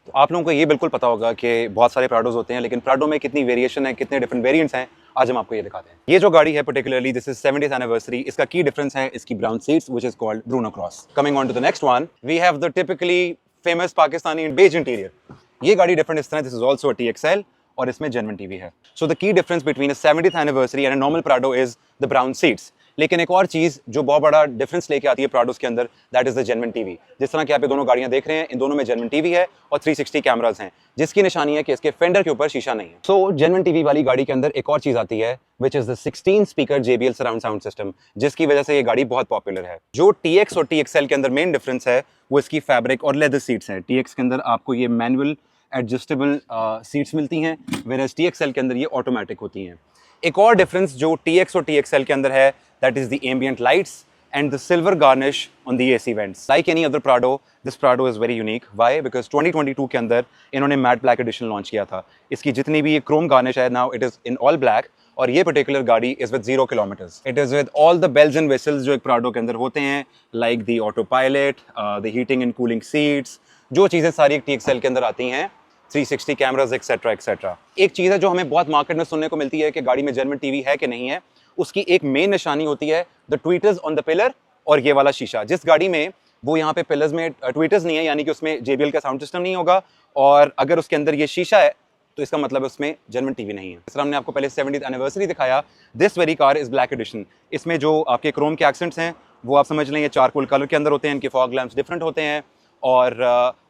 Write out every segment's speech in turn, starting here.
तो आप लोगों को ये बिल्कुल पता होगा कि बहुत सारे प्राडोज होते हैं, लेकिन प्राडो में कितनी वेरिएशन है, कितने डिफरेंट वेरिएंट्स हैं, आज हम आपको ये दिखाते हैं। ये जो गाड़ी है particularly this is 70th anniversary, इसका की डिफरेंस है इसकी brown seats which is called Bruno cross. Coming on to the next one, we have the typically famous Pakistani beige interior. ये गाड़ी डिफरेंट इस तरह, this is also a TXL और इसमें जेन्युइन टीवी है। So the key difference between a 70th anniversary and a normal Prado is the brown seats. लेकिन एक और चीज जो बहुत बड़ा डिफरेंस लेके आती है प्राडोस के अंदर, that is the genuine TV. जिस तरह की आप ये दोनों गाड़ियां देख रहे हैं, इन दोनों में जेन्युइन टीवी है और 360 कैमरास हैं, जिसकी निशानी है कि इसके फेंडर के ऊपर शीशा नहीं है। सो जेन्युइन टीवी वाली गाड़ी के अंदर एक और चीज आती है which is the 16 speaker JBL surround sound system, जिसकी वजह से ये गाड़ी बहुत पॉपुलर है। जो TX और TXL के अंदर मेन डिफरेंस है वो इसकी फैब्रिक और लेदर सीट्स है। TX के अंदर आपको ये मैनुअल एडजस्टेबल सीट्स मिलती हैं, वेयरएज TXL के अंदर ये ऑटोमेटिक होती हैं। एक और डिफरेंस जो TX और TXL के अंदर है, that is the ambient lights and the silver garnish on the AC vents. Like any other Prado, this Prado is very unique. Why? Because 2022 के अंदर इन्होंने मैट ब्लैक एडिशन लॉन्च किया था। इसकी जितनी भी ये क्रोम गार्निश है, now it is in all black, और ये पर्टिकुलर गाड़ी is with 0 kilometres. It is with all the bells and whistles जो एक प्राडो के अंदर होते हैं, like the auto pilot, the heating and cooling seats, जो चीज़ें सारी एक TXL के अंदर आती हैं, 360 कैमराज एक्सेट्रा एक्सेट्रा। एक चीज़ है जो हमें बहुत मार्केट में सुनने को मिलती है कि गाड़ी में जेन्युइन टीवी है कि नहीं है, उसकी एक मेन निशानी होती है the tweeters on the pillar और ये वाला शीशा। जिस गाड़ी में वो यहाँ पे पिलर्स में ट्वीटर्स नहीं है, यानी कि उसमें JBL का साउंड सिस्टम नहीं होगा, और अगर उसके अंदर ये शीशा है तो इसका मतलब है उसमें जेन्युइन टीवी नहीं है। इस तरह हमने आपको पहले 70th एनिवर्सरी दिखाया, this very car is black edition. इसमें जो आपके क्रोम के एक्सेंट्स हैं वो आप समझ लें ये चारकोल कलर के अंदर होते हैं, इनके फॉग लैंप्स डिफरेंट होते हैं। और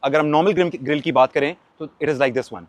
अगर हम नॉर्मल ग्रिल की बात करें तो it is like this one.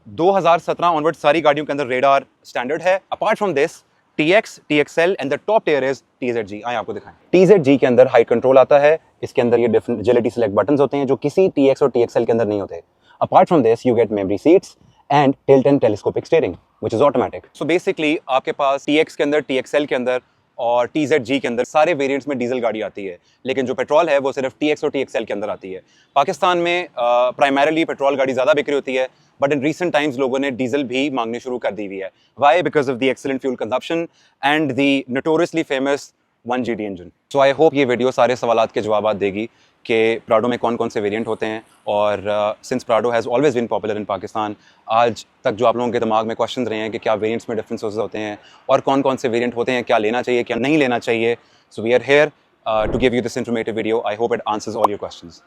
2017 onward सारी गाड़ियों के अंदर रेडार स्टैंडर्ड है। Apart from this TX, TXL and the top tier is TZG। आइए आपको दिखाएं। TZG के अंदर हाइट कंट्रोल आता है, इसके अंदर ये डिफरेंट एजिलिटी सिलेक्ट बटन्स होते हैं जो किसी TX और TXL के अंदर नहीं होते। Apart from this you get memory seats and tilt and telescopic steering which is automatic. So basically आपके पास TX के अंदर, TXL के अंदर और TZG के अंदर सारे वेरिएंट्स में डीजल गाड़ी आती है, लेकिन जो पेट्रोल है वो सिर्फ TX और TXL के अंदर आती है। पाकिस्तान में प्राइमरीली पेट्रोल गाड़ी ज़्यादा बिक्री होती है, बट इन रीसेंट टाइम्स लोगों ने डीजल भी मांगनी शुरू कर दी हुई है। Why? Because of the excellent fuel consumption and the notoriously famous 1GD engine. So I hope ये वीडियो सारे सवालात के जवाब देगी कि प्राडो में कौन कौन से वेरिएंट होते हैं, और since Prado has always been popular in Pakistan, आज तक जो आप लोगों के दिमाग में क्वेश्चन रहे हैं कि क्या वेरिएंट्स में डिफरेंसेस होते हैं और कौन कौन से वेरिएंट होते हैं, क्या लेना चाहिए क्या नहीं लेना चाहिए, so we are here to give you this informative video. I hope it answers all your questions.